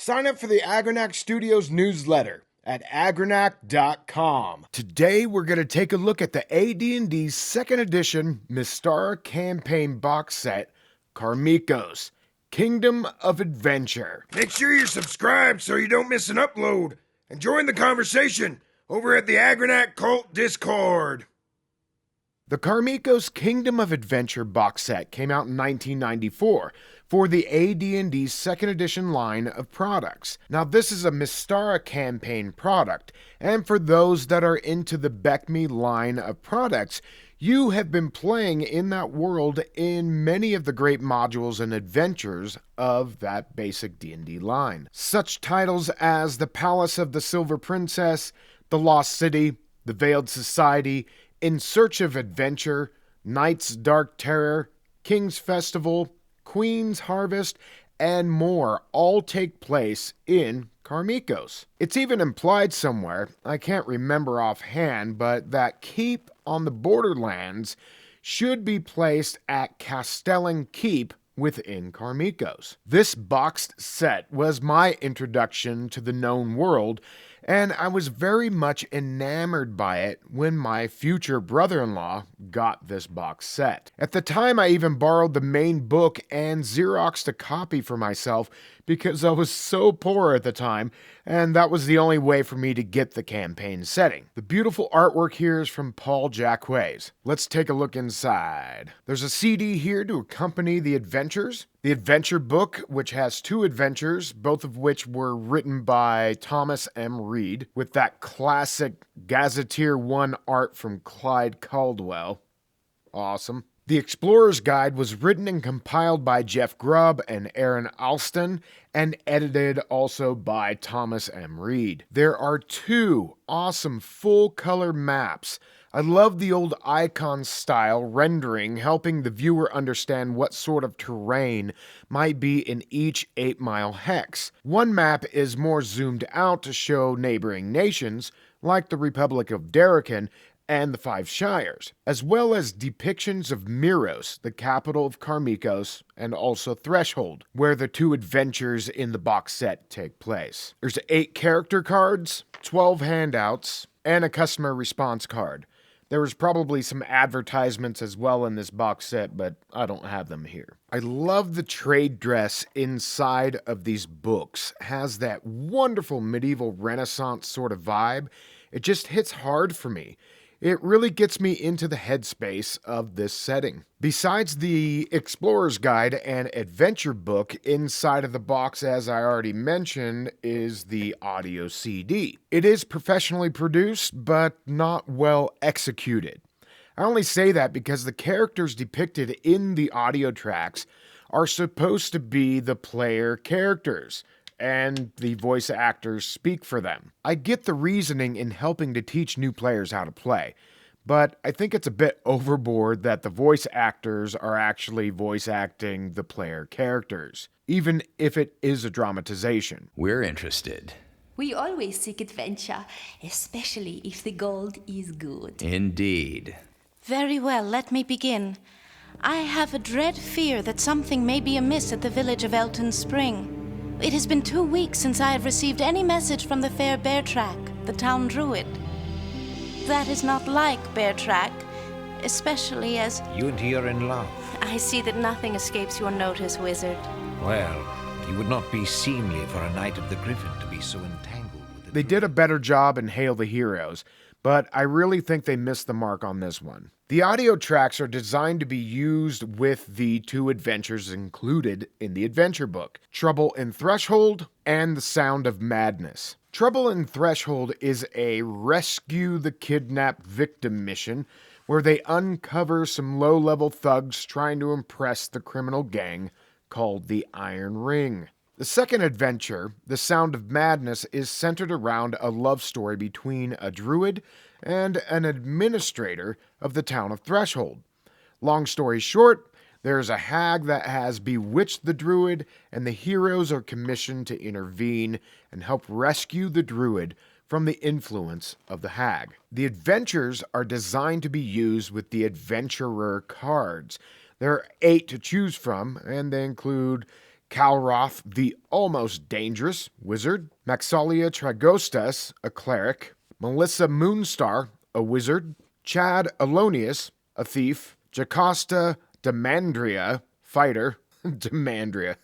Sign up for the Agranak Studios newsletter at agranak.com. Today we're going to take a look at the AD&D 2nd edition Mystara Campaign box set, Karameikos Kingdom of Adventure. Make sure you're subscribed so you don't miss an upload, and join the conversation over at the Agranak Cult Discord. The Karameikos Kingdom of Adventure box set came out in 1994 for the AD&D 2nd edition line of products. Now this is a Mystara Campaign product, and for those that are into the BECMI line of products, you have been playing in that world in many of the great modules and adventures of that basic D&D line. Such titles as The Palace of the Silver Princess, The Lost City, The Veiled Society, In Search of Adventure, Knight's Dark Terror, King's Festival, Queen's Harvest, and more all take place in Karameikos. It's even implied somewhere, I can't remember offhand, but that Keep on the Borderlands should be placed at Castellan Keep within Karameikos. This boxed set was my introduction to the known world, and I was very much enamored by it when my future brother-in-law got this box set. At the time, I even borrowed the main book and Xeroxed a copy for myself because I was so poor at the time, and that was the only way for me to get the campaign setting. The beautiful artwork here is from Paul Jacques. Let's take a look inside. There's a CD here to accompany the adventures. The adventure book, which has 2 adventures, both of which were written by Thomas M. Reed, with that classic Gazetteer 1 art from Clyde Caldwell. Awesome. The Explorer's Guide was written and compiled by Jeff Grubb and Aaron Alston, and edited also by Thomas M. Reed. There are 2 awesome full-color maps. I love the old icon style rendering, helping the viewer understand what sort of terrain might be in each 8-mile hex. One map is more zoomed out to show neighboring nations, like the Republic of Darrakan and the 5 Shires, as well as depictions of Miros, the capital of Karameikos, and also Threshold, where the 2 adventures in the box set take place. There's 8 character cards, 12 handouts, and a customer response card. There was probably some advertisements as well in this box set, but I don't have them here. I love the trade dress inside of these books. It has that wonderful medieval Renaissance sort of vibe. It just hits hard for me. It really gets me into the headspace of this setting. Besides the Explorer's Guide and Adventure book, inside of the box, as I already mentioned, is the audio CD. It is professionally produced, but not well executed. I only say that because the characters depicted in the audio tracks are supposed to be the player characters, and the voice actors speak for them. I get the reasoning in helping to teach new players how to play, but I think it's a bit overboard that the voice actors are actually voice acting the player characters, even if it is a dramatization. We're interested. We always seek adventure, especially if the gold is good. Indeed. Very well, let me begin. I have a dread fear that something may be amiss at the village of Elton Spring. It has been 2 weeks since I have received any message from the fair Beartrack, the town druid. That is not like Beartrack, especially as... You and he are in love. I see that nothing escapes your notice, wizard. Well, it would not be seemly for a Knight of the Griffin to be so entangled with it. They did a better job in Hail the Heroes, but I really think they missed the mark on this one. The audio tracks are designed to be used with the 2 adventures included in the adventure book, Trouble in Threshold and The Sound of Madness. Trouble in Threshold is a rescue the kidnapped victim mission where they uncover some low-level thugs trying to impress the criminal gang called the Iron Ring. The second adventure, The Sound of Madness, is centered around a love story between a druid and an administrator of the town of Threshold. Long story short, there's a hag that has bewitched the druid, and the heroes are commissioned to intervene and help rescue the druid from the influence of the hag. The adventures are designed to be used with the adventurer cards. There are 8 to choose from, and they include Calroth, the almost dangerous wizard, Maxalia Tragostas, a cleric, Melissa Moonstar, a wizard, Chad Alonius, a thief, Jocasta Demandria, fighter, Demandria,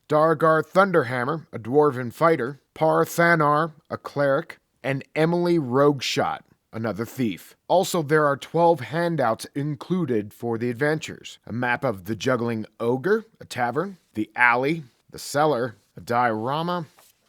Dargar Thunderhammer, a dwarven fighter, Parthanar, a cleric, and Emily Rogueshot, another thief. Also, there are 12 handouts included for the adventures. A map of the Juggling Ogre, a tavern, the alley, the cellar, a diorama,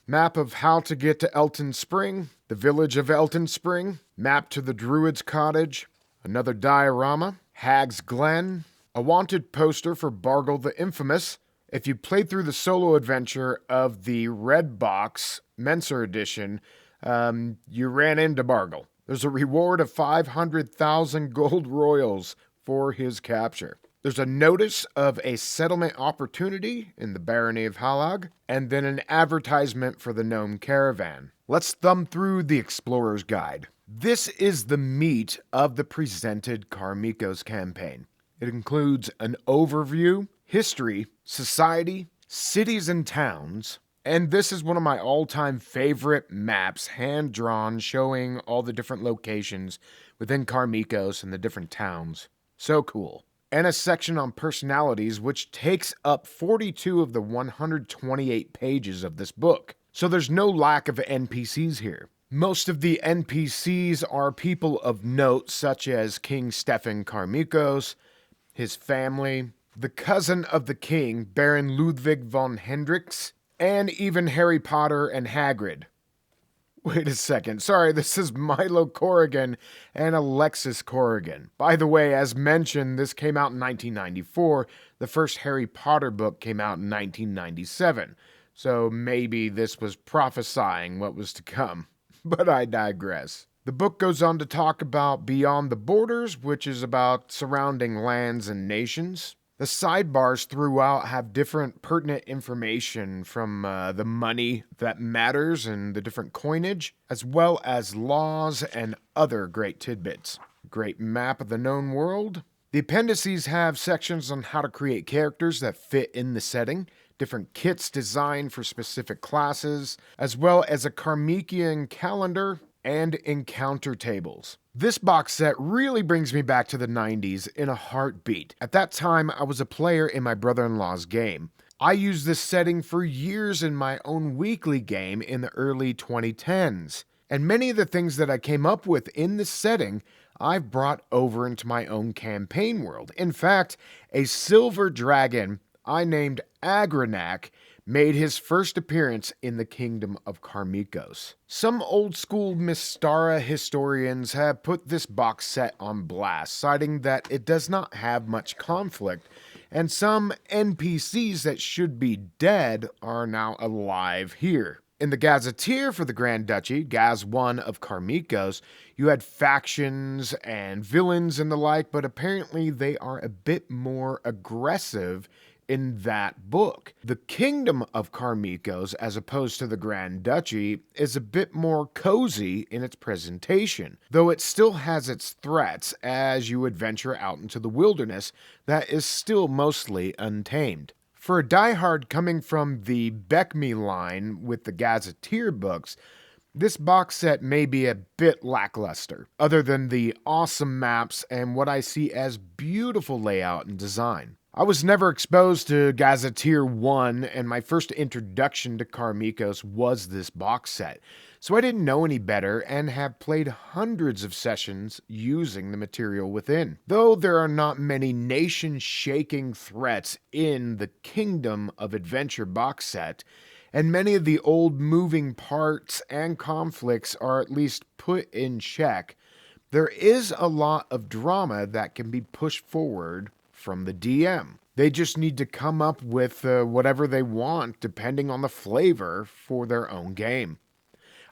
map of how to get to Elton Spring, the village of Elton Spring, map to the Druid's Cottage, another diorama, Hag's Glen, a wanted poster for Bargle the Infamous. If you played through the solo adventure of the Red Box Mensa Edition, you ran into Bargle. There's a reward of 500,000 gold royals for his capture. There's a notice of a settlement opportunity in the Barony of Halag, and then an advertisement for the Gnome Caravan. Let's thumb through the Explorer's Guide. This is the meat of the presented Karameikos campaign. It includes an overview, history, society, cities and towns, and this is one of my all-time favorite maps, hand-drawn, showing all the different locations within Karameikos and the different towns. So cool. And a section on personalities, which takes up 42 of the 128 pages of this book. So there's no lack of NPCs here. Most of the NPCs are people of note, such as King Stefan Karameikos, his family, the cousin of the king, Baron Ludwig von Hendricks, and even Harry Potter and Hagrid. Wait a second. Sorry, this is Milo Corrigan and Alexis Corrigan. By the way, as mentioned, this came out in 1994. The first Harry Potter book came out in 1997. So maybe this was prophesying what was to come. But I digress. The book goes on to talk about Beyond the Borders, which is about surrounding lands and nations. The sidebars throughout have different pertinent information from the money that matters and the different coinage, as well as laws and other great tidbits. Great map of the known world. The appendices have sections on how to create characters that fit in the setting, different kits designed for specific classes, as well as a Karmikian calendar and encounter tables. This box set really brings me back to the 90s in a heartbeat. At that time, I was a player in my brother-in-law's game. I used this setting for years in my own weekly game in the early 2010s. And many of the things that I came up with in this setting, I've brought over into my own campaign world. In fact, a silver dragon I named Agranak made his first appearance in the Kingdom of Karameikos. Some old-school Mystara historians have put this box set on blast, citing that it does not have much conflict, and some NPCs that should be dead are now alive here. In the Gazetteer for the Grand Duchy, Gaz I of Karameikos, you had factions and villains and the like, but apparently they are a bit more aggressive in that book. The Kingdom of Karameikos, as opposed to the Grand Duchy, is a bit more cozy in its presentation, though it still has its threats as you adventure out into the wilderness that is still mostly untamed. For a diehard coming from the Beckme line with the Gazetteer books, this box set may be a bit lackluster, other than the awesome maps and what I see as beautiful layout and design. I was never exposed to Gazetteer 1, and my first introduction to Karameikos was this box set, so I didn't know any better and have played hundreds of sessions using the material within. Though there are not many nation-shaking threats in the Kingdom of Adventure box set, and many of the old moving parts and conflicts are at least put in check, there is a lot of drama that can be pushed forward from the DM. They just need to come up with whatever they want depending on the flavor for their own game.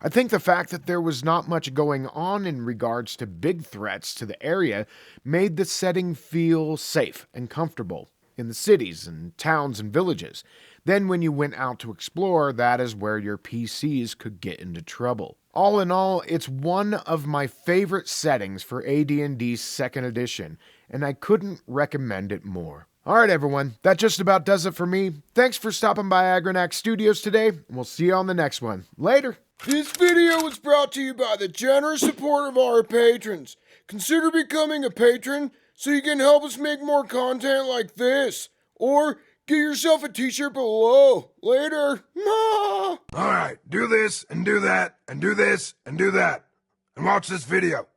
I think the fact that there was not much going on in regards to big threats to the area made the setting feel safe and comfortable in the cities and towns and villages. Then when you went out to explore, that is where your PCs could get into trouble. All in all, it's one of my favorite settings for AD&D's 2nd edition, and I couldn't recommend it more. Alright everyone, that just about does it for me. Thanks for stopping by Agranak Studios today, and we'll see you on the next one. Later! This video was brought to you by the generous support of our patrons. Consider becoming a patron so you can help us make more content like this. Or get yourself a t-shirt below. Later. Alright, do this and do that and do this and do that. And watch this video.